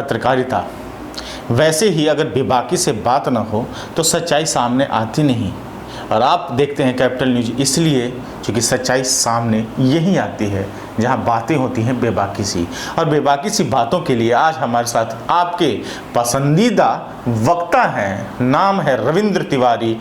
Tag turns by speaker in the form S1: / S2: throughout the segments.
S1: पत्रकारिता, वैसे ही अगर बेबाकी से बात ना हो तो सच्चाई सामने आती नहीं। और आप देखते हैं कैपिटल न्यूज़ इसलिए क्योंकि सच्चाई सामने यही आती है जहां बातें होती हैं बेबाकी सी। और बेबाकी सी बातों के लिए आज हमारे साथ आपके पसंदीदा वक्ता हैं, नाम है रविंद्र तिवारी,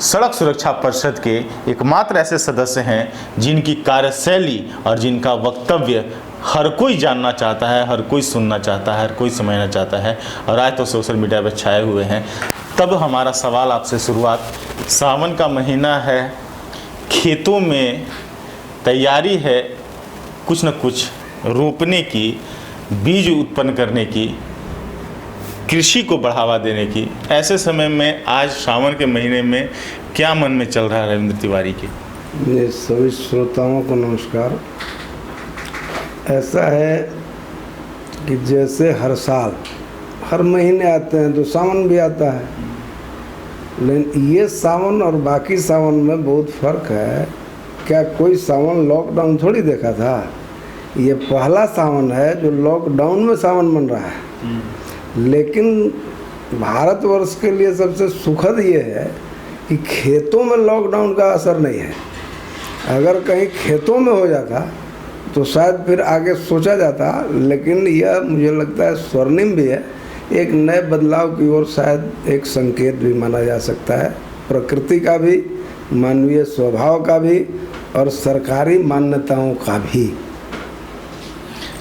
S1: सड़क सुरक्षा परिषद के एकमात्र ऐसे सदस्य हैं जिनकी कार्यशैली और जिनका वक्तव्य हर कोई जानना चाहता है, हर कोई सुनना चाहता है, हर कोई समझना चाहता है। और आज तो सोशल मीडिया पर छाए हुए हैं। तब हमारा सवाल आपसे शुरुआत, सावन का महीना है, खेतों में तैयारी है कुछ न कुछ रोपने की, बीज उत्पन्न करने की, कृषि को बढ़ावा देने की। ऐसे समय में आज सावन के महीने में क्या मन में चल रहा है रविंद्र तिवारी के?
S2: ये सभी श्रोताओं को नमस्कार। ऐसा है कि जैसे हर साल हर महीने आते हैं तो सावन भी आता है, लेकिन ये सावन और बाकी सावन में बहुत फर्क है। क्या कोई सावन लॉकडाउन थोड़ी देखा था? ये पहला सावन है जो लॉकडाउन में सावन बन रहा है। लेकिन भारतवर्ष के लिए सबसे सुखद ये है कि खेतों में लॉकडाउन का असर नहीं है। अगर कहीं खेतों में हो जाता तो शायद फिर आगे सोचा जाता, लेकिन यह मुझे लगता है स्वर्णिम भी है, एक नए बदलाव की ओर शायद एक संकेत भी माना जा सकता है, प्रकृति का भी, मानवीय स्वभाव का भी और सरकारी मान्यताओं का भी।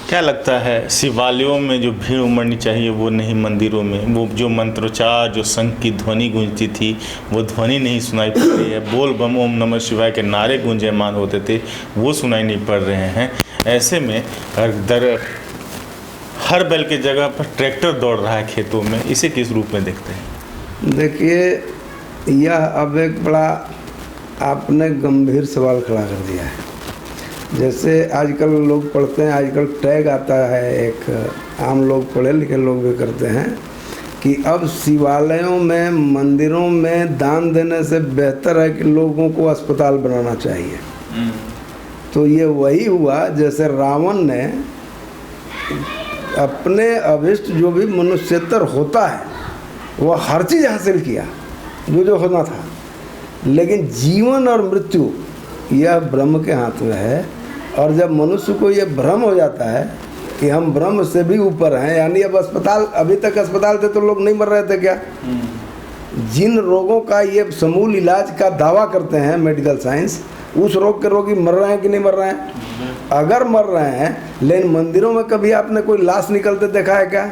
S1: क्या लगता है शिवालयों में जो भीड़ उमड़नी चाहिए वो नहीं, मंदिरों में वो जो मंत्रोच्चार, जो शंख की ध्वनि गूंजती थी वो ध्वनि नहीं सुनाई पड़ रही है, बोल बम ओम नमः शिवाय के नारे गूंजयमान होते थे वो सुनाई नहीं पड़ रहे हैं। ऐसे में हर बैल की जगह पर ट्रैक्टर दौड़ रहा है खेतों में, इसे किस रूप में देखते हैं?
S2: देखिए, यह अब एक बड़ा आपने गंभीर सवाल खड़ा कर दिया है। जैसे आजकल लोग पढ़ते हैं, आजकल टैग आता है, एक आम लोग पढ़े लिखे लोग भी करते हैं कि अब शिवालयों में, मंदिरों में दान देने से बेहतर है कि लोगों को अस्पताल बनाना चाहिए। तो ये वही हुआ जैसे रावण ने अपने अभिष्ट जो भी मनुष्यतर होता है वह हर चीज़ हासिल किया जो होना था, लेकिन जीवन और मृत्यु यह ब्रह्म के हाथ में है। और जब मनुष्य को यह भ्रम हो जाता है कि हम ब्रह्म से भी ऊपर हैं, यानी अब अस्पताल, अभी तक अस्पताल थे तो लोग नहीं मर रहे थे क्या? जिन रोगों का ये समूल इलाज का दावा करते हैं मेडिकल साइंस, उस रोग के रोगी मर रहे हैं कि नहीं मर रहे हैं? अगर मर रहे हैं, लेकिन मंदिरों में कभी आपने कोई लाश निकलते देखा है क्या?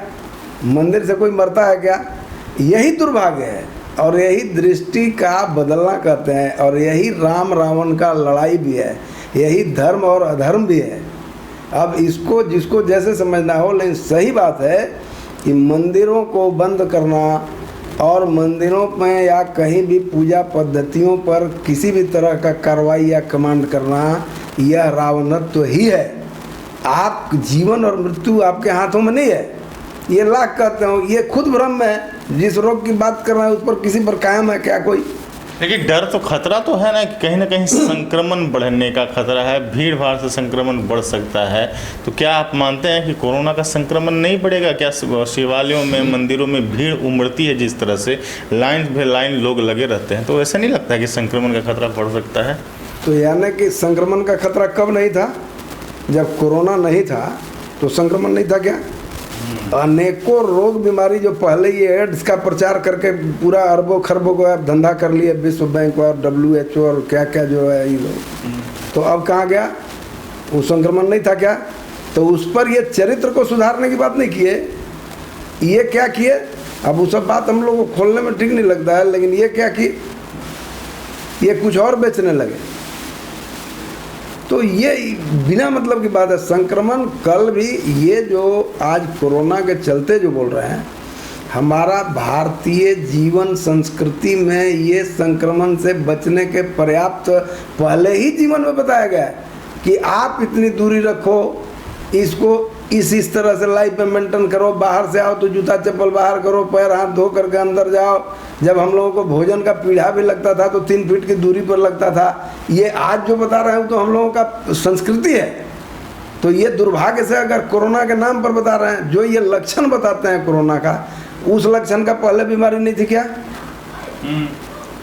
S2: मंदिर से कोई मरता है क्या? यही दुर्भाग्य है और यही दृष्टि का बदलना कहते हैं, और यही राम रावण का लड़ाई भी है, यही धर्म और अधर्म भी है। अब इसको जिसको जैसे समझना हो, लेकिन सही बात है कि मंदिरों को बंद करना और मंदिरों में या कहीं भी पूजा पद्धतियों पर किसी भी तरह का कार्रवाई या कमांड करना, यह रावणत्व ही है। आप जीवन और मृत्यु आपके हाथों में नहीं है, ये लाख कहते हो, ये खुद भ्रम में है। जिस रोग की बात कर रहे हैं उस पर किसी पर कायम है क्या कोई?
S1: लेकिन डर तो, खतरा तो है ना कि ना कहीं संक्रमण बढ़ने का खतरा है, भीड़ भाड़ से संक्रमण बढ़ सकता है। तो क्या आप मानते हैं कि कोरोना का संक्रमण नहीं बढ़ेगा क्या? शिवालयों में, मंदिरों में भीड़ उमड़ती है जिस तरह से, लाइन पे लाइन लोग लगे रहते हैं, तो ऐसा नहीं लगता है कि संक्रमण का खतरा बढ़ सकता है?
S2: तो यानी कि संक्रमण का खतरा कब नहीं था? जब कोरोना नहीं था तो संक्रमण नहीं था क्या? अनेकों रोग बीमारी जो पहले ये एड्स का प्रचार करके पूरा अरबों खरबों का धंधा कर लिए, विश्व बैंक और WHO और क्या क्या जो है ये लोग, तो अब कहाँ गया? वो संक्रमण नहीं था क्या? तो उस पर ये चरित्र को सुधारने की बात नहीं किए, ये क्या किए? अब वो सब बात हम लोग को खोलने में ठीक नहीं लगता है, लेकिन ये क्या किए? ये कुछ और बेचने लगे। तो ये बिना मतलब की बात है। संक्रमण कल भी, ये जो आज कोरोना के चलते जो बोल रहे हैं, हमारा भारतीय जीवन संस्कृति में ये संक्रमण से बचने के पर्याप्त पहले ही जीवन में बताया गया है कि आप इतनी दूरी रखो, इसको इस तरह से लाइफ में मेंटेन करो, बाहर से आओ तो जूता चप्पल बाहर करो, पैर हाथ धो करके अंदर जाओ। जब हम लोगों को भोजन का पीढ़ा भी लगता था तो 3 फीट की दूरी पर लगता था। ये आज जो बता रहे हूँ तो हम लोगों का संस्कृति है। तो ये दुर्भाग्य से अगर कोरोना के नाम पर बता रहे हैं, जो ये लक्षण बताते हैं कोरोना का, उस लक्षण का पहले बीमारी नहीं थी क्या?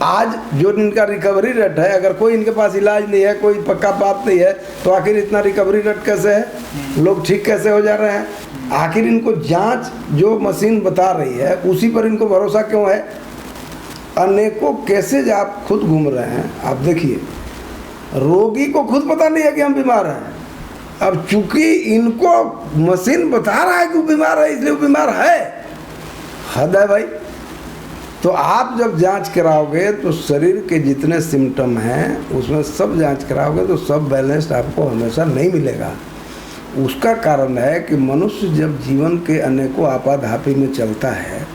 S2: आज जो इनका रिकवरी रेट है, अगर कोई इनके पास इलाज नहीं है, कोई पक्का बात नहीं है, तो आखिर इतना रिकवरी रेट कैसे है? लोग ठीक कैसे हो जा रहे हैं? आखिर इनको जांच जो मशीन बता रही है उसी पर इनको भरोसा क्यों है? अनेकों केसेज आप खुद घूम रहे हैं, आप देखिए, रोगी को खुद पता नहीं है कि हम बीमार हैं। अब चूंकि इनको मशीन बता रहा है कि वो बीमार है, इसलिए वो बीमार है। हद है भाई। तो आप जब जांच कराओगे तो शरीर के जितने सिम्टम हैं उसमें सब जांच कराओगे तो सब बैलेंस्ड आपको हमेशा नहीं मिलेगा। उसका कारण है कि मनुष्य जब जीवन के अनेकों आपाधापी में चलता है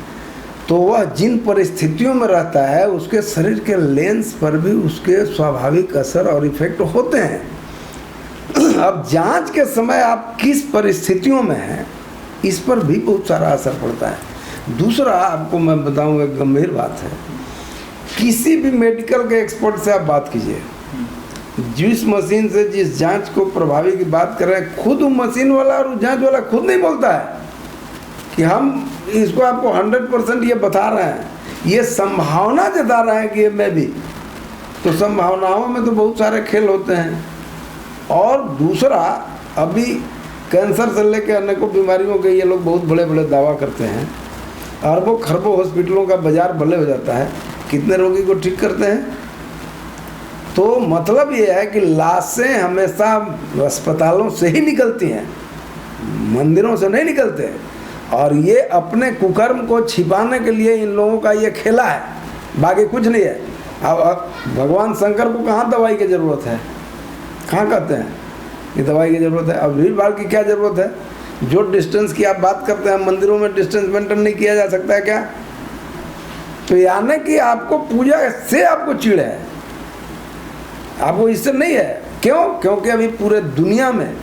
S2: तो वह जिन परिस्थितियों में रहता है उसके शरीर के लेंस पर भी उसके स्वाभाविक असर और इफेक्ट होते हैं। अब जांच के समय आप किस परिस्थितियों में हैं इस पर भी बहुत सारा असर पड़ता है। दूसरा आपको मैं बताऊं, एक गंभीर बात है, किसी भी मेडिकल के एक्सपर्ट से आप बात कीजिए, जिस मशीन से जिस जांच को प्रभावी की बात कर रहे हैं, खुद वो मशीन वाला और जांच वाला खुद नहीं बोलता है कि हम इसको आपको 100% ये बता रहे हैं, ये संभावना जता रहे हैं कि ये मैं भी, तो संभावनाओं में तो बहुत सारे खेल होते हैं। और दूसरा, अभी कैंसर से लेकर अनेकों बीमारियों के ये लोग बहुत बड़े बड़े दावा करते हैं, अरबों खरबों हॉस्पिटलों का बाजार भले हो जाता है, कितने रोगी को ठीक करते हैं। तो मतलब ये है कि लाशें हमेशा अस्पतालों से ही निकलती हैं, मंदिरों से नहीं निकलते। और ये अपने कुकर्म को छिपाने के लिए इन लोगों का ये खेला है, बाकी कुछ नहीं है। अब भगवान शंकर को कहाँ दवाई की ज़रूरत है? कहाँ कहते हैं कि दवाई की ज़रूरत है? अब भीड़ भाड़ की क्या ज़रूरत है? जो डिस्टेंस की आप बात करते हैं, मंदिरों में डिस्टेंस मेंटेन नहीं किया जा सकता है क्या? तो यानी कि आपको पूजा से आपको चिढ़ है, आपको इससे नहीं है। क्यों? क्योंकि अभी पूरे दुनिया में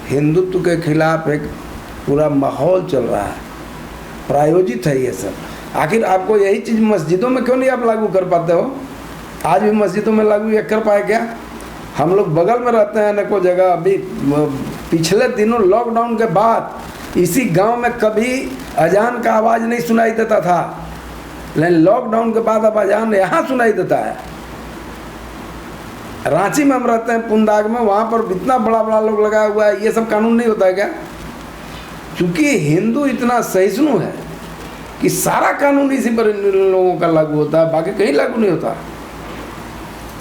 S2: हिंदुत्व के खिलाफ एक पूरा माहौल चल रहा है, प्रायोजित है ये सब। आखिर आपको यही चीज़ मस्जिदों में क्यों नहीं आप लागू कर पाते हो? आज भी मस्जिदों में लागू ये कर पाए क्या? हम लोग बगल में रहते हैं अनेकों जगह। अभी पिछले दिनों लॉकडाउन के बाद इसी गांव में कभी अजान का आवाज़ नहीं सुनाई देता था, लेकिन लॉकडाउन के बाद अब अजान यहाँ सुनाई देता है। रांची में हम रहते हैं, पुंदाग में, वहाँ पर इतना बड़ा बड़ा लोग लगाया हुआ है। ये सब कानून नहीं होता है क्या? क्योंकि हिंदू इतना सहिष्णु है कि सारा कानून इसी पर इन लोगों का लागू होता है, बाकी कहीं लागू नहीं होता।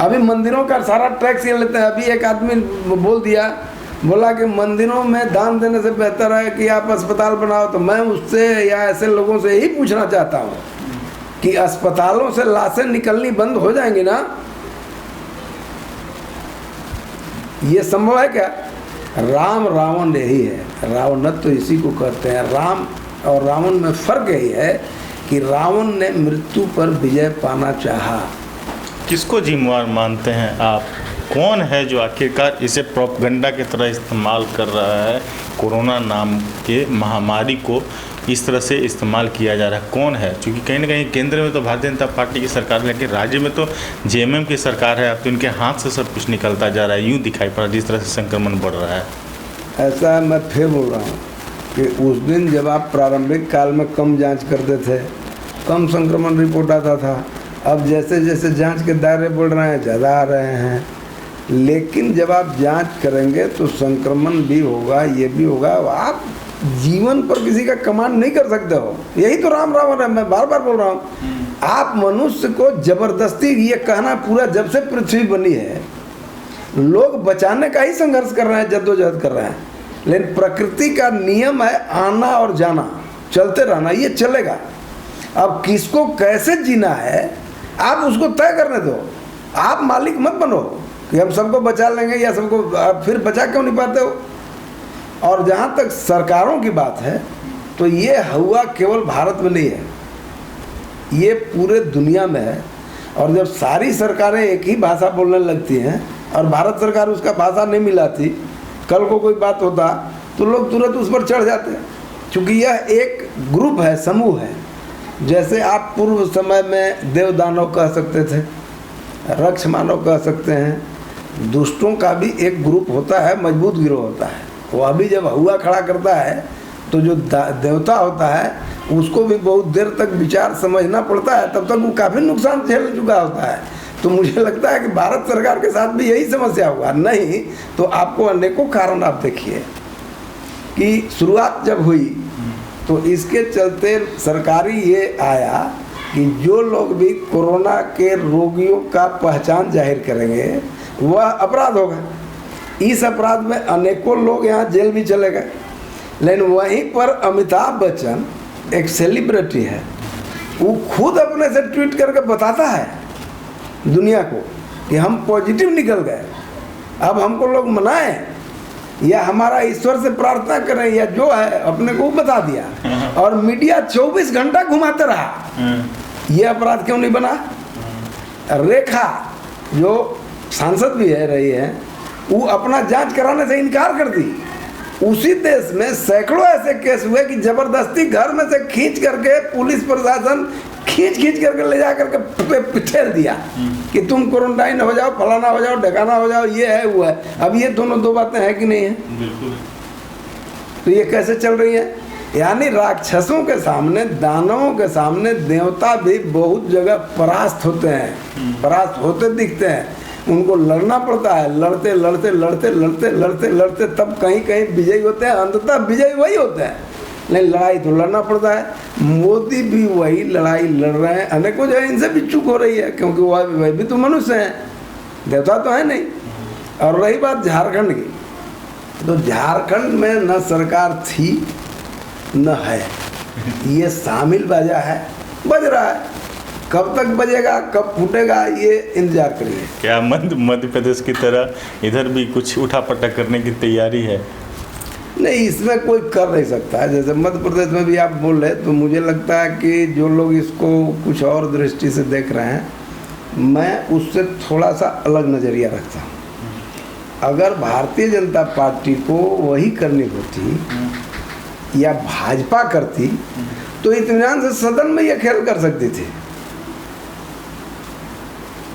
S2: अभी मंदिरों का सारा टैक्स ये लेते हैं। अभी एक आदमी बोल दिया, बोला कि मंदिरों में दान देने से बेहतर है कि आप अस्पताल बनाओ। तो मैं उससे या ऐसे लोगों से यही पूछना चाहता हूँ कि अस्पतालों से लाशें निकलनी बंद हो जाएंगी ना? ये संभव है क्या? राम रावण यही है, रावणत्व तो इसी को कहते हैं। राम और रावण में फर्क यही है कि रावण ने मृत्यु पर विजय पाना चाहा।
S1: किसको जिम्मेवार मानते हैं आप? कौन है जो आखिरकार इसे प्रोपगंडा की तरह इस्तेमाल कर रहा है? कोरोना नाम के महामारी को इस तरह से इस्तेमाल किया जा रहा है, कौन है? क्योंकि कहीं ना कहीं केंद्र में तो भारतीय जनता पार्टी की सरकार है, लेकिन राज्य में तो जेएमएम की सरकार है। अब तो इनके हाथ से सब कुछ निकलता जा रहा है, यूँ दिखाई पड़ा जिस तरह से संक्रमण बढ़ रहा है।
S2: ऐसा मैं फिर बोल रहा हूँ कि उस दिन जब आप प्रारंभिक काल में कम जांच करते थे, कम संक्रमण रिपोर्ट आता था। अब जैसे जैसे जांच के दायरे बढ़ रहे हैं, ज़्यादा आ रहे हैं। लेकिन जब आप जांच करेंगे तो संक्रमण भी होगा, ये भी होगा। आप जीवन पर किसी का कमांड नहीं कर सकते हो। यही तो राम रावण है। मैं बार बार बोल रहा हूँ, आप मनुष्य को जबरदस्ती ये कहना, पूरा जब से पृथ्वी बनी है लोग बचाने का ही संघर्ष कर रहे हैं, जद्दोजहद कर रहे हैं। लेकिन प्रकृति का नियम है आना और जाना, चलते रहना, ये चलेगा। अब किसको कैसे जीना है आप उसको तय करने दो। आप मालिक मत बनो कि हम सबको बचा लेंगे या सबको, फिर बचा क्यों नहीं पाते हो? और जहाँ तक सरकारों की बात है तो ये हुआ केवल भारत में नहीं है, ये पूरे दुनिया में है। और जब सारी सरकारें एक ही भाषा बोलने लगती हैं और भारत सरकार उसका भाषा नहीं मिलाती, कल को कोई बात होता तो लोग तुरंत उस पर चढ़ जाते हैं। क्योंकि यह एक ग्रुप है, समूह है। जैसे आप पूर्व समय में देवदानव कह सकते थे, रक्ष मानव कह सकते हैं। दुष्टों का भी एक ग्रुप होता है, मजबूत गिरोह होता है, वह भी जब हुआ खड़ा करता है तो जो देवता होता है उसको भी बहुत देर तक विचार समझना पड़ता है, तब तक वो काफ़ी नुकसान झेल चुका होता है। तो मुझे लगता है कि भारत सरकार के साथ भी यही समस्या हुआ, नहीं तो आपको अनेकों कारण आप देखिए कि शुरुआत जब हुई तो इसके चलते सरकारी ये आया कि जो लोग भी कोरोना के रोगियों का पहचान जाहिर करेंगे वह अपराध होगा। इस अपराध में अनेकों लोग यहाँ जेल भी चले गए, लेकिन वहीं पर अमिताभ बच्चन एक सेलिब्रिटी है, वो खुद अपने से ट्वीट करके बताता है दुनिया को कि हम पॉजिटिव निकल गए, अब हमको लोग मनाएं या हमारा ईश्वर से प्रार्थना करें या जो है अपने को बता दिया। और मीडिया 24 घंटा घुमाते रहा, ये अपराध क्यों नहीं बना? रेखा जो सांसद भी है रही है, वो अपना जांच कराने से इनकार कर दी। उसी देश में सैकड़ों ऐसे केस हुए कि जबरदस्ती घर में से खींच करके पुलिस प्रशासन खींच करके ले जा करके पिठेल दिया कि तुम क्वारंटाइन हो जाओ, फलाना हो जाओ, ढकाना हो जाओ, ये है वो है। अब ये दोनों दो बातें हैं कि नहीं है?
S1: बिल्कुल।
S2: तो ये कैसे चल रही है? यानी राक्षसों के सामने, दानवों के सामने देवता भी बहुत जगह परास्त होते हैं, परास्त होते दिखते हैं। उनको लड़ना पड़ता है, लड़ते लड़ते लड़ते लड़ते लड़ते लड़ते तब कहीं कहीं विजयी होते हैं, अंततः विजयी वही होते हैं। लेकिन लड़ाई तो लड़ना पड़ता है। मोदी भी वही लड़ाई लड़ रहे हैं, अनेकों जगह इनसे भी चूक हो रही है, क्योंकि वह भी तो मनुष्य हैं, देवता तो है नहीं। और रही बात झारखंड की, तो झारखंड में न सरकार थी न है, ये शामिल बाजा है, बज रहा है। कब तक बजेगा, कब फूटेगा, ये इंतजार करिए।
S1: क्या मध्य प्रदेश की तरह इधर भी कुछ उठापटक करने की तैयारी है?
S2: नहीं, इसमें कोई कर नहीं सकता है। जैसे मध्य प्रदेश में भी आप बोल रहे, तो मुझे लगता है कि जो लोग इसको कुछ और दृष्टि से देख रहे हैं, मैं उससे थोड़ा सा अलग नज़रिया रखता हूँ। अगर भारतीय जनता पार्टी को वही करनी होती या भाजपा करती तो इत्मीनान से सदन में यह खेल कर सकती थी।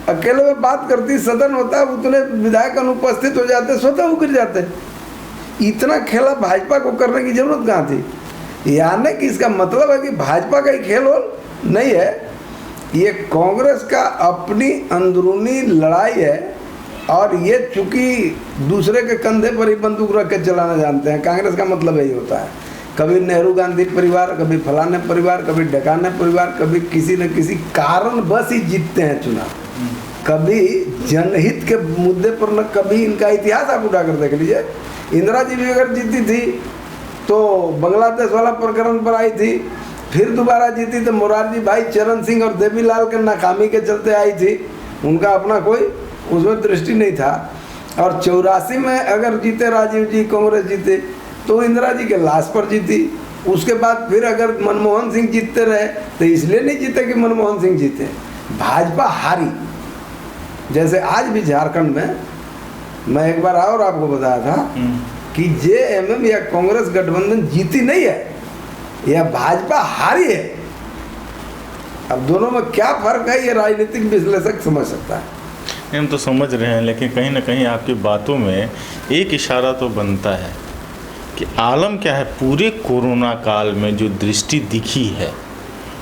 S2: अकेले में बात करती, सदन होता, उतने विधायक अनुपस्थित हो जाते, स्वतः उतर जाते। इतना खेला भाजपा को करने की जरूरत कहाँ थी? यानी कि इसका मतलब है कि भाजपा का ही खेल हो नहीं है, ये कांग्रेस का अपनी अंदरूनी लड़ाई है। और ये चूंकि दूसरे के कंधे पर ही बंदूक रख के चलाना जानते हैं, कांग्रेस का मतलब यही होता है। कभी नेहरू गांधी परिवार, कभी फलाने परिवार, कभी ढकाने परिवार, कभी किसी न किसी कारण बस ही जीतते हैं चुनाव। कभी जनहित के मुद्दे पर न कभी इनका इतिहास आप उठा कर देख लीजिए। इंदिरा जी भी अगर जीती थी तो बांग्लादेश वाला प्रकरण पर आई थी, फिर दोबारा जीती तो मोरारजी भाई, चरण सिंह और देवीलाल के नाकामी के चलते आई थी। उनका अपना कोई उसमें दृष्टि नहीं था। और 84 में अगर जीते राजीव जी, कांग्रेस जीते, तो इंदिरा जी के लाश पर जीती। उसके बाद फिर अगर मनमोहन सिंह जीतते रहे तो इसलिए नहीं जीते कि मनमोहन सिंह जीते, भाजपा हारी। जैसे आज भी झारखंड में मैं एक बार और आपको बताया था कि जेएमएम या कांग्रेस गठबंधन जीती नहीं है, या भाजपा हारी है। अब दोनों में क्या फर्क है ये राजनीतिक विश्लेषक समझ सकता है।
S1: हम तो समझ रहे हैं, लेकिन कहीं ना कहीं आपकी बातों में एक इशारा तो बनता है कि आलम क्या है, पूरे कोरोना काल में जो दृष्टि दिखी है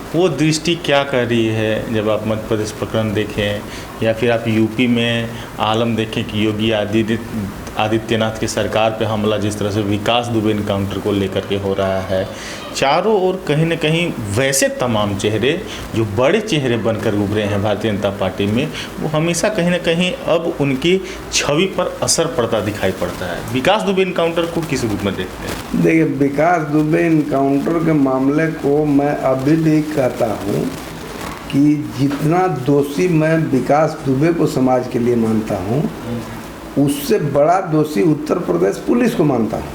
S1: वो दृष्टि क्या कर रही है। जब आप मध्य प्रदेश प्रकरण देखें या फिर आप यूपी में आलम देखें कि योगी आदित्यनाथ की सरकार पे हमला जिस तरह से विकास दुबे इनकाउंटर को लेकर के हो रहा है, चारों ओर कहीं न कहीं वैसे तमाम चेहरे जो बड़े चेहरे बनकर उभरे हैं भारतीय जनता पार्टी में, वो हमेशा कहीं न कहीं अब उनकी छवि पर असर पड़ता दिखाई पड़ता है। विकास दुबे इनकाउंटर को किस रूप में देखते हैं?
S2: देखिए, विकास दुबे इनकाउंटर के मामले को मैं अभी भी कहता हूँ कि जितना दोषी मैं विकास दुबे को समाज के लिए मानता हूँ, उससे बड़ा दोषी उत्तर प्रदेश पुलिस को मानता हूँ।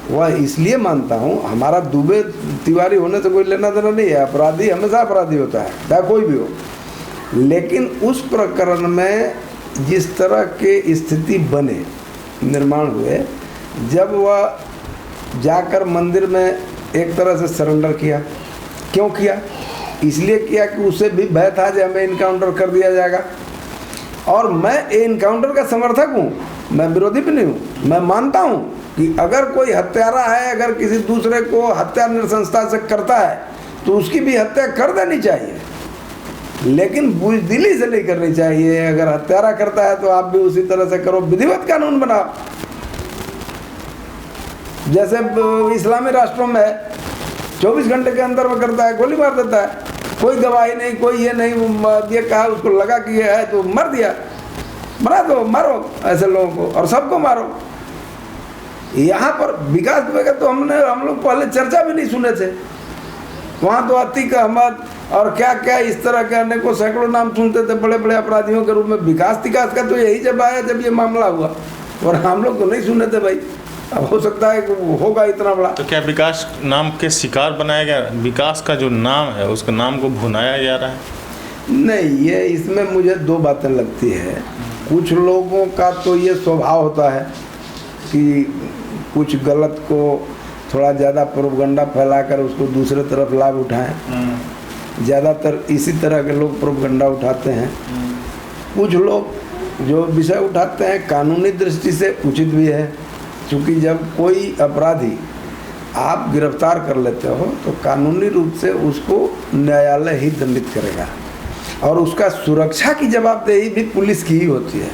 S2: वह इसलिए मानता हूँ, हमारा दुबे तिवारी होने से कोई लेना देना नहीं है। अपराधी हमेशा अपराधी होता है, चाहे कोई भी हो। लेकिन उस प्रकरण में जिस तरह के स्थिति बने, निर्माण हुए, जब वह जाकर मंदिर में एक तरह से सरेंडर किया। क्यों किया? इसलिए किया कि उसे भी भय था कि हमें इनकाउंटर कर दिया जाएगा। और मैं एनकाउंटर का समर्थक हूँ, मैं विरोधी भी नहीं हूँ। मैं मानता हूँ कि अगर कोई हत्यारा है, अगर किसी दूसरे को हत्या नृशंसता से करता है तो उसकी भी हत्या कर देनी चाहिए, लेकिन बुज़दिली से नहीं करनी चाहिए। अगर हत्यारा करता है तो आप भी उसी तरह से करो, विधिवत कानून बनाओ। जैसे इस्लामी राष्ट्रों में 24 घंटे के अंदर वो करता है, गोली मार देता है, कोई गवाही नहीं, कोई ये नहीं, ये कहा उसको लगा कि ये है तो मर दिया। बना दो, मारो ऐसे लोगों को और सबको मारो। यहाँ पर विकास दुबे का तो हम लोग पहले चर्चा भी नहीं सुने थे। वहाँ तो अतीक अहमद और क्या क्या इस तरह के अनेकों सैकड़ों नाम सुनते थे बड़े बड़े अपराधियों के रूप में। विकास तिकास का तो यही जब आया जब ये मामला हुआ, और हम लोग तो नहीं सुने थे भाई। अब हो सकता है कि होगा इतना बड़ा।
S1: तो क्या विकास नाम के शिकार बनाया गया? विकास का जो नाम है उसके नाम को भुनाया जा रहा है?
S2: नहीं, ये इसमें मुझे दो बातें लगती है। कुछ लोगों का तो ये स्वभाव होता है कि कुछ गलत को थोड़ा ज़्यादा प्रोपगंडा फैलाकर उसको दूसरे तरफ लाभ उठाएं। ज़्यादातर इसी तरह के लोग प्रोपगंडा उठाते हैं। कुछ लोग जो विषय उठाते हैं कानूनी दृष्टि से उचित भी है, क्योंकि जब कोई अपराधी आप गिरफ्तार कर लेते हो तो कानूनी रूप से उसको न्यायालय ही दंडित करेगा, और उसका सुरक्षा की जवाबदेही भी पुलिस की ही होती है,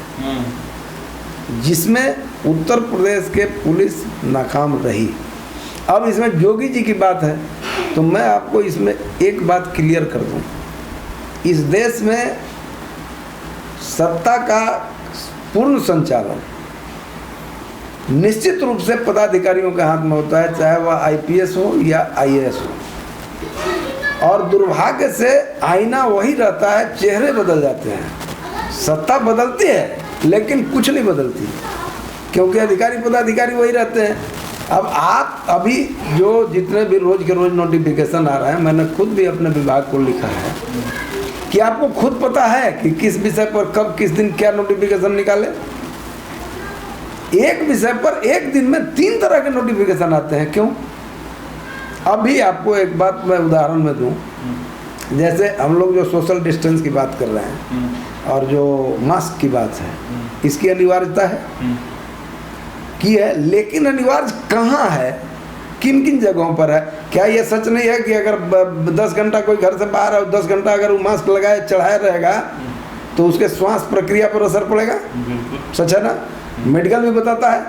S2: जिसमें उत्तर प्रदेश के पुलिस नाकाम रही। अब इसमें जोगी जी की बात है तो मैं आपको इसमें एक बात क्लियर कर दूं। इस देश में सत्ता का पूर्ण संचालन निश्चित रूप से पदाधिकारियों के हाथ में होता है, चाहे वह आईपीएस हो या आईएएस हो। और दुर्भाग्य से आईना वही रहता है, चेहरे बदल जाते हैं। सत्ता बदलती है लेकिन कुछ नहीं बदलती, क्योंकि अधिकारी पदाधिकारी वही रहते हैं। अब आप अभी जो जितने भी रोज के रोज नोटिफिकेशन आ रहा है, मैंने खुद भी अपने विभाग को लिखा है कि आपको खुद पता है कि किस विषय पर कब किस दिन क्या नोटिफिकेशन निकाले। एक विषय पर एक दिन में 3 तरह के नोटिफिकेशन आते हैं। क्यों? अभी आपको एक बात मैं उदाहरण में दूं, जैसे हम लोग जो सोशल डिस्टेंस की बात कर रहे हैं और जो मास्क की बात है, इसकी अनिवार्यता है की है, लेकिन अनिवार्य कहाँ है, किन किन जगहों पर है? क्या ये सच नहीं है कि अगर 10 घंटा कोई घर से बाहर है और 10 घंटा अगर वो मास्क लगाए चढ़ाए रहेगा तो उसके श्वास प्रक्रिया पर असर पड़ेगा? सच है ना? मेडिकल भी बताता है।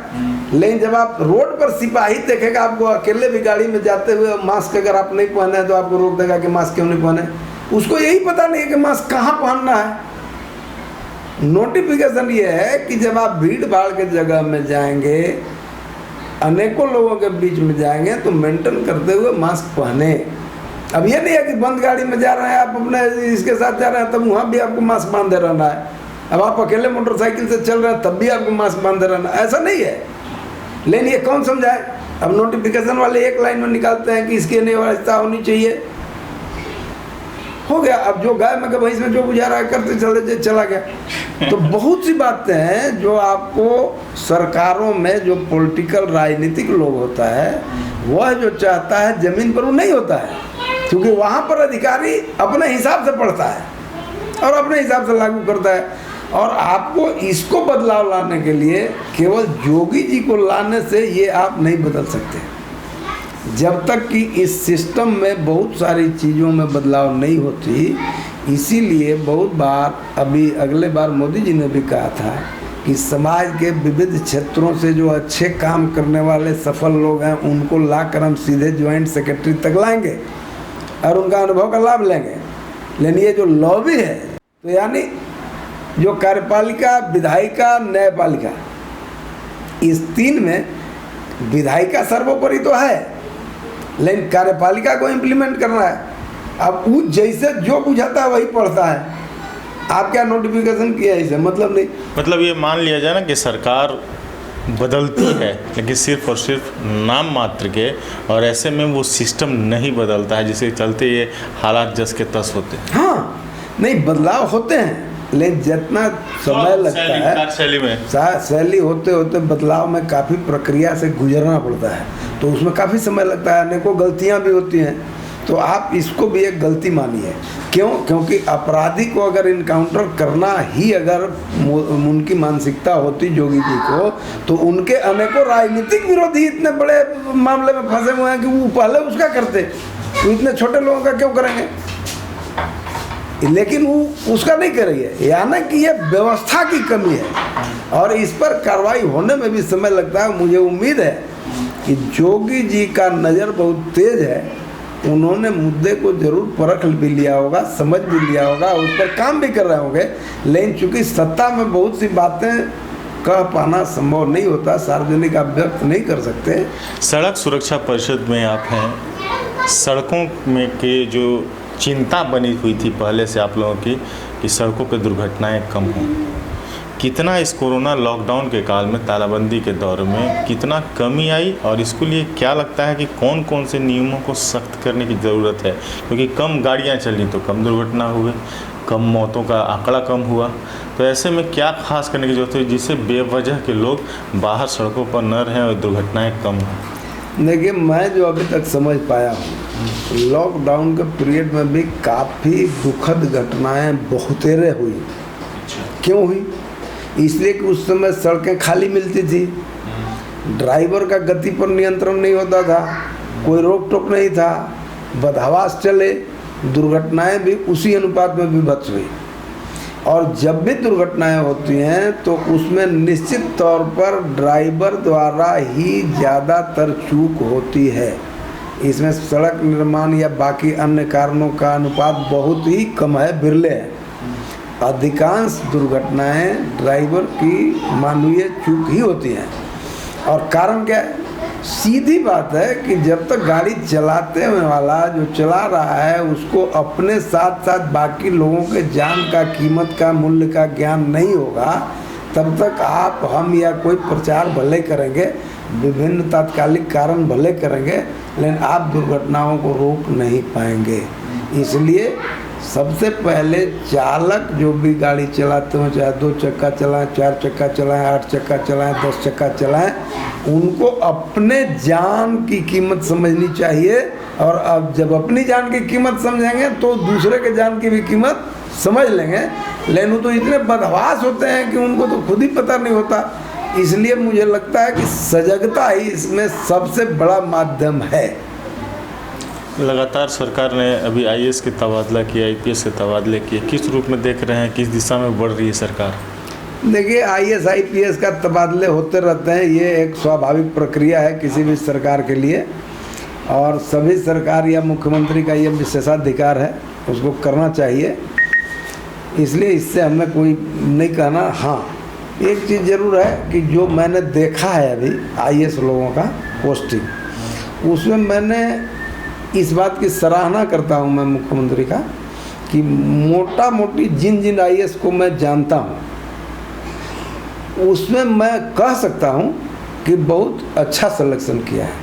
S2: लेकिन जब आप रोड पर सिपाही देखेगा आपको अकेले भी गाड़ी में जाते हुए, मास्क अगर आप नहीं पहने तो आपको रोक देगा कि मास्क क्यों नहीं पहने। उसको यही पता नहीं है कि मास्क कहाँ पहनना है। नोटिफिकेशन ये है कि जब आप भीड़ भाड़ के जगह में जाएंगे, अनेकों लोगों के बीच में जाएंगे तो मेंटेन करते हुए मास्क पहने। अब ये नहीं है कि बंद गाड़ी में जा रहे हैं आप अपने इसके साथ जा रहे हैं तब वहाँ भी आपको मास्क बांधे रहना है। अब आप अकेले मोटरसाइकिल से चल रहे हैं तब भी आपको मास्क बांधे रहना, ऐसा नहीं है। लेकिन ये कौन समझाए? अब नोटिफिकेशन वाले एक लाइन में निकालते हैं कि इसकी अनिवार्यता होनी चाहिए, हो गया। अब जो गाय में भैंस में जो गुजारा है करते चले चला गया। तो बहुत सी बातें हैं जो आपको सरकारों में जो पॉलिटिकल राजनीतिक लोग होता है वह जो चाहता है जमीन पर वो नहीं होता है, क्योंकि वहाँ पर अधिकारी अपने हिसाब से पढ़ता है और अपने हिसाब से लागू करता है। और आपको इसको बदलाव लाने के लिए केवल जोगी जी को लाने से ये आप नहीं बदल सकते, जब तक कि इस सिस्टम में बहुत सारी चीज़ों में बदलाव नहीं होती। इसीलिए बहुत बार, अभी अगले बार मोदी जी ने भी कहा था कि समाज के विविध क्षेत्रों से जो अच्छे काम करने वाले सफल लोग हैं उनको लाकर हम सीधे ज्वाइंट सेक्रेटरी तक लाएंगे और उनका अनुभव का लाभ लेंगे। लेकिन ये जो लॉबी है, तो यानी जो कार्यपालिका, विधायिका, न्यायपालिका, इस 3 में विधायिका सर्वोपरि तो है, लेकिन कार्यपालिका को इम्प्लीमेंट करना है। अब वो जैसे जो बुझाता है वही पढ़ता है। आप क्या नोटिफिकेशन किया है, इसे मतलब नहीं।
S1: मतलब ये मान लिया जाए ना कि सरकार बदलती है लेकिन सिर्फ और सिर्फ नाम मात्र के, और ऐसे में वो सिस्टम नहीं बदलता है, जिसके चलते ये हालात जस के तस होते हैं।
S2: हाँ, नहीं, बदलाव होते हैं लेकिन जितना समय लगता है शैली होते होते बदलाव में काफ़ी प्रक्रिया से गुजरना पड़ता है, तो उसमें काफ़ी समय लगता है, अनेकों गलतियाँ भी होती हैं। तो आप इसको भी एक गलती मानिए। क्यों? क्योंकि अपराधी को अगर इनकाउंटर करना ही अगर उनकी मानसिकता होती जोगी जी को, तो उनके अनेकों राजनीतिक विरोधी इतने बड़े मामले में फंसे हुए हैं कि वो पहले उसका करते, तो इतने छोटे लोगों का क्यों करेंगे? लेकिन वो उसका नहीं करेंगे, यानी कि ये व्यवस्था की कमी है और इस पर कार्रवाई होने में भी समय लगता है। मुझे उम्मीद है कि जोगी जी का नज़र बहुत तेज है, उन्होंने मुद्दे को जरूर परख भी लिया होगा, समझ भी लिया होगा, उस पर काम भी कर रहे होंगे। लेकिन चूंकि सत्ता में बहुत सी बातें कह पाना संभव नहीं होता, सार्वजनिक आप व्यक्त नहीं कर सकते।
S1: सड़क सुरक्षा परिषद में आप हैं, सड़कों में के जो चिंता बनी हुई थी पहले से आप लोगों की कि सड़कों पे दुर्घटनाएं कम हों, कितना इस कोरोना लॉकडाउन के काल में, तालाबंदी के दौर में कितना कमी आई, और इसके लिए क्या लगता है कि कौन कौन से नियमों को सख्त करने की ज़रूरत है? क्योंकि कम गाड़ियां चली तो कम दुर्घटना हुई, कम मौतों का आंकड़ा कम हुआ, तो ऐसे में क्या खास करने की ज़रूरत है जिससे बेवजह के लोग बाहर सड़कों पर न रहें और दुर्घटनाएँ कम हों?
S2: देखिए, मैं जो अभी तक समझ पाया हूँ, लॉकडाउन के पीरियड में भी काफ़ी दुखद घटनाएं बहुतेरे हुई। क्यों हुई? इसलिए कि उस समय सड़कें खाली मिलती थी, ड्राइवर का गति पर नियंत्रण नहीं होता था, कोई रोक टोक नहीं था, बदहवास चले, दुर्घटनाएं भी उसी अनुपात में विभत्स हुई। और जब भी दुर्घटनाएं होती हैं तो उसमें निश्चित तौर पर ड्राइवर द्वारा ही ज़्यादातर चूक होती है। इसमें सड़क निर्माण या बाकी अन्य कारणों का अनुपात बहुत ही कम है, बिरले है। अधिकांश दुर्घटनाएं ड्राइवर की मानवीय चूक ही होती हैं। और कारण क्या है? सीधी बात है कि जब तक गाड़ी चलाते हुए वाला जो चला रहा है उसको अपने साथ साथ बाकी लोगों के जान का, कीमत का, मूल्य का ज्ञान नहीं होगा, तब तक आप, हम या कोई प्रचार भले करेंगे, विभिन्न तात्कालिक कारण भले करेंगे, लेकिन आप दुर्घटनाओं को रोक नहीं पाएंगे। इसलिए सबसे पहले चालक जो भी गाड़ी चलाते हो, चाहे 2 चक्का चलाएं, 4 चक्का चलाएं, 8 चक्का चलाएं, 10 चक्का चलाएं, उनको अपने जान की कीमत समझनी चाहिए। और अब जब अपनी जान की कीमत समझेंगे तो दूसरे के जान की भी कीमत समझ लेंगे। लेकिन वो तो इतने बदहवास होते हैं कि उनको तो खुद ही पता नहीं होता। इसलिए मुझे लगता है कि सजगता ही इसमें सबसे बड़ा माध्यम है।
S1: लगातार सरकार ने अभी आईएएस के तबादला किया, आईपीएस के तबादले किए, किस रूप में देख रहे हैं, किस दिशा में बढ़ रही है सरकार?
S2: देखिए, आईएएस आईपीएस का तबादले होते रहते हैं, ये एक स्वाभाविक प्रक्रिया है किसी भी सरकार के लिए, और सभी सरकार या मुख्यमंत्री का ये विशेषाधिकार है, उसको करना चाहिए। इसलिए इससे हमें कोई नहीं कहना। हाँ, एक चीज़ ज़रूर है कि जो मैंने देखा है अभी आईएएस लोगों का पोस्टिंग, उसमें मैंने इस बात की सराहना करता हूं मैं मुख्यमंत्री का कि मोटा मोटी जिन आईएएस को मैं जानता हूं, उसमें मैं कह सकता हूं कि बहुत अच्छा सिलेक्शन किया है।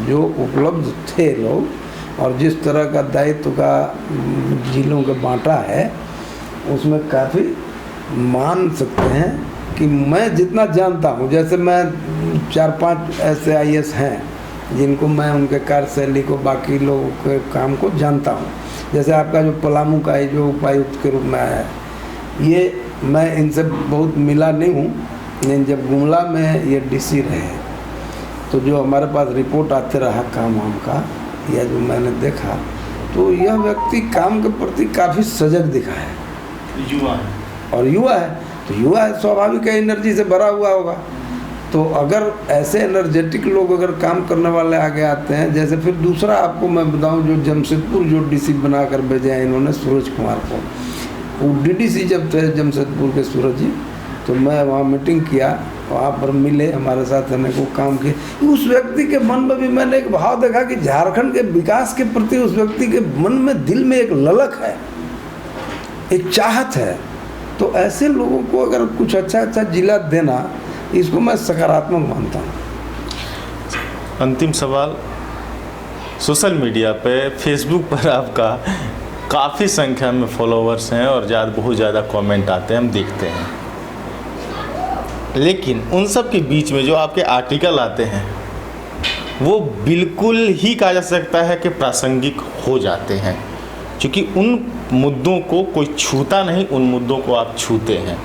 S2: जो उपलब्ध थे लोग और जिस तरह का दायित्व का जिलों का बांटा है, उसमें काफ़ी मान सकते हैं कि मैं जितना जानता हूँ, जैसे मैं 4-5 ऐसे आईएएस हैं जिनको मैं उनके कार्यशैली को, बाकी लोगों के काम को जानता हूँ। जैसे आपका जो पलामू का है, जो उपायुक्त के रूप में आया है, ये मैं इनसे बहुत मिला नहीं हूँ, लेकिन जब गुमला में ये डीसी रहे तो जो हमारे पास रिपोर्ट आते रहा काम वाम का, या जो मैंने देखा, तो यह व्यक्ति काम के प्रति काफ़ी सजग दिखा है।
S1: युवा है
S2: और युवा है, तो युवा है, स्वाभाविक है, एनर्जी से भरा हुआ होगा। तो अगर ऐसे एनर्जेटिक लोग अगर काम करने वाले आगे आते हैं, जैसे फिर दूसरा आपको मैं बताऊं, जो जमशेदपुर जो डीसी बनाकर भेजे हैं इन्होंने, सूरज कुमार को, वो डीडीसी जब थे जमशेदपुर के सूरज जी, तो मैं वहाँ मीटिंग किया, वहाँ पर मिले, हमारे साथ रहने को काम किए। उस व्यक्ति के मन में भी मैंने एक भाव देखा कि झारखंड के विकास के प्रति उस व्यक्ति के मन में, दिल में एक ललक है, एक चाहत है। तो ऐसे लोगों को अगर कुछ अच्छा जिला देना, इसको मैं सकारात्मक मानता हूँ।
S1: अंतिम सवाल, सोशल मीडिया पे, फेसबुक पर आपका काफ़ी संख्या में फॉलोअर्स हैं और बहुत ज़्यादा कमेंट आते हैं, हम देखते हैं, लेकिन उन सब के बीच में जो आपके आर्टिकल आते हैं वो बिल्कुल ही कहा जा सकता है कि प्रासंगिक हो जाते हैं, क्योंकि उन मुद्दों को कोई छूता नहीं, उन मुद्दों को आप छूते हैं।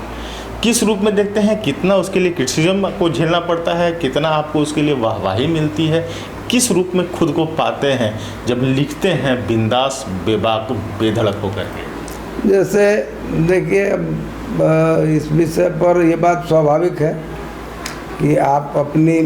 S1: किस रूप में देखते हैं, कितना उसके लिए क्रिटिसिज्म को झेलना पड़ता है, कितना आपको उसके लिए वाहवाही मिलती है, किस रूप में खुद को पाते हैं जब लिखते हैं बिंदास बेबाक बेधड़क होकर के।
S2: जैसे देखिए, इस विषय पर ये बात स्वाभाविक है कि आप अपनी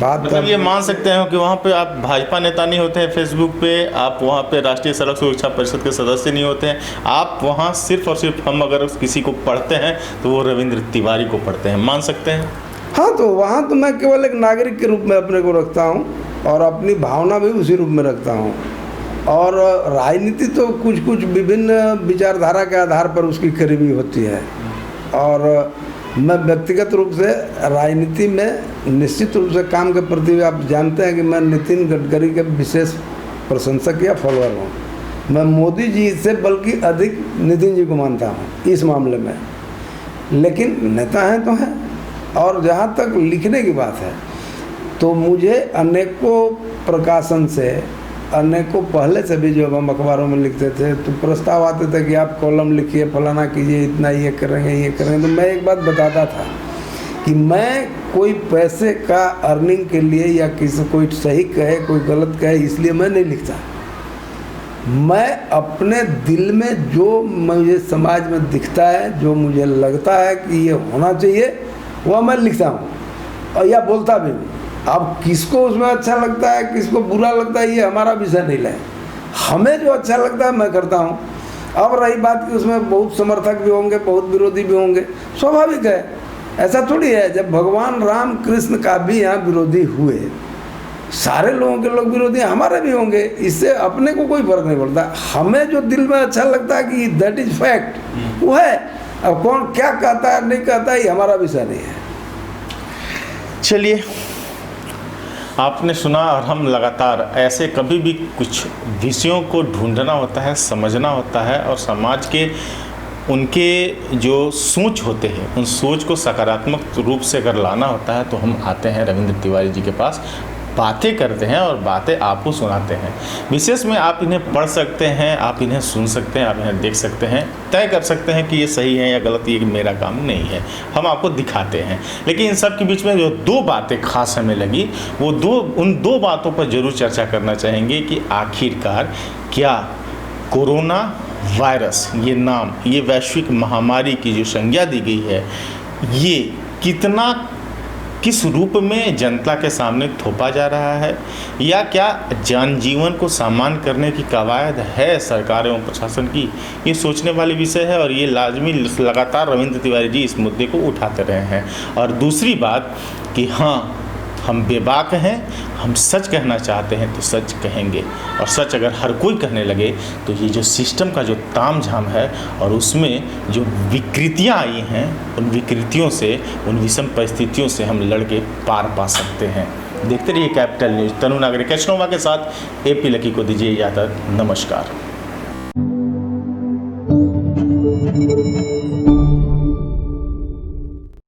S2: बात
S1: मतलब ये मान सकते हैं कि वहाँ पे आप भाजपा नेता नहीं होते हैं, फेसबुक पे आप वहाँ पे राष्ट्रीय सड़क सुरक्षा परिषद के सदस्य नहीं होते हैं, आप वहाँ सिर्फ और सिर्फ हम अगर किसी को पढ़ते हैं तो वो रविंद्र तिवारी को पढ़ते हैं, मान सकते हैं।
S2: हाँ, तो वहाँ तो मैं केवल एक नागरिक के रूप में अपने को रखता हूँ और अपनी भावना भी उसी रूप में रखता हूँ। और राजनीति तो कुछ कुछ विभिन्न विचारधारा के आधार पर उसकी करीबी होती है, और मैं व्यक्तिगत रूप से राजनीति में निश्चित रूप से काम के प्रति, आप जानते हैं कि मैं नितिन गडकरी के विशेष प्रशंसक या फॉलोअर हूँ। मैं मोदी जी से बल्कि अधिक नितिन जी को मानता हूँ इस मामले में, लेकिन नेता हैं तो हैं। और जहाँ तक लिखने की बात है तो मुझे अनेकों प्रकाशन से, अनेकों पहले से भी जो हम अखबारों में लिखते थे तो प्रस्ताव आते थे कि आप कॉलम लिखिए, फलाना कीजिए, इतना ये करेंगे ये करेंगे। तो मैं एक बात बताता था कि मैं कोई पैसे का अर्निंग के लिए या किसी कोई सही कहे कोई गलत कहे इसलिए मैं नहीं लिखता। मैं अपने दिल में जो मुझे समाज में दिखता है, जो मुझे लगता है कि ये होना चाहिए, वह मैं लिखता हूँ और या बोलता भी हूँ। अब किसको उसमें अच्छा लगता है, किसको बुरा लगता है, ये हमारा विषय नहीं है। हमें जो अच्छा लगता है मैं करता हूँ। अब रही बात कि उसमें बहुत समर्थक भी होंगे, बहुत विरोधी भी होंगे, स्वाभाविक है। ऐसा थोड़ी है, जब भगवान राम कृष्ण का भी यहाँ विरोधी हुए, सारे लोगों के लोग विरोधी हमारे भी होंगे, इससे अपने को कोई फर्क नहीं पड़ता। हमें जो दिल में अच्छा लगता है कि दैट इज फैक्ट, वो है। अब कौन क्या कहता है नहीं कहता है, ये हमारा विषय नहीं है।
S1: चलिए, आपने सुना, और हम लगातार ऐसे कभी भी कुछ विषयों को ढूंढना होता है, समझना होता है, और समाज के उनके जो सोच होते हैं उन सोच को सकारात्मक रूप से अगर लाना होता है तो हम आते हैं रविंद्र तिवारी जी के पास, बातें करते हैं और बातें आपको सुनाते हैं। विशेष में आप इन्हें पढ़ सकते हैं, आप इन्हें सुन सकते हैं, आप इन्हें देख सकते हैं, तय कर सकते हैं कि ये सही है या गलत, ये मेरा काम नहीं है, हम आपको दिखाते हैं। लेकिन इन सब के बीच में जो दो बातें खास हमें लगी, वो उन दो बातों पर ज़रूर चर्चा करना चाहेंगे कि आखिरकार क्या कोरोना वायरस, ये नाम, ये वैश्विक महामारी की जो संज्ञा दी गई है, ये किस रूप में जनता के सामने थोपा जा रहा है, या क्या जनजीवन को सामान्य करने की कवायद है सरकार एवं प्रशासन की, ये सोचने वाली विषय है। और ये लाजमी लगातार रविंद्र तिवारी जी इस मुद्दे को उठाते रहे हैं। और दूसरी बात कि हाँ, हम बेबाक हैं, हम सच कहना चाहते हैं तो सच कहेंगे, और सच अगर हर कोई कहने लगे तो ये जो सिस्टम का जो तामझाम है और उसमें जो विकृतियां आई हैं, उन विकृतियों से, उन विषम परिस्थितियों से हम लड़के पार पा सकते हैं। देखते रहिए कैपिटल न्यूज़। तनु नागरिक कैशनोवा के साथ AP लकी को दीजिए इजाज़त। नमस्कार।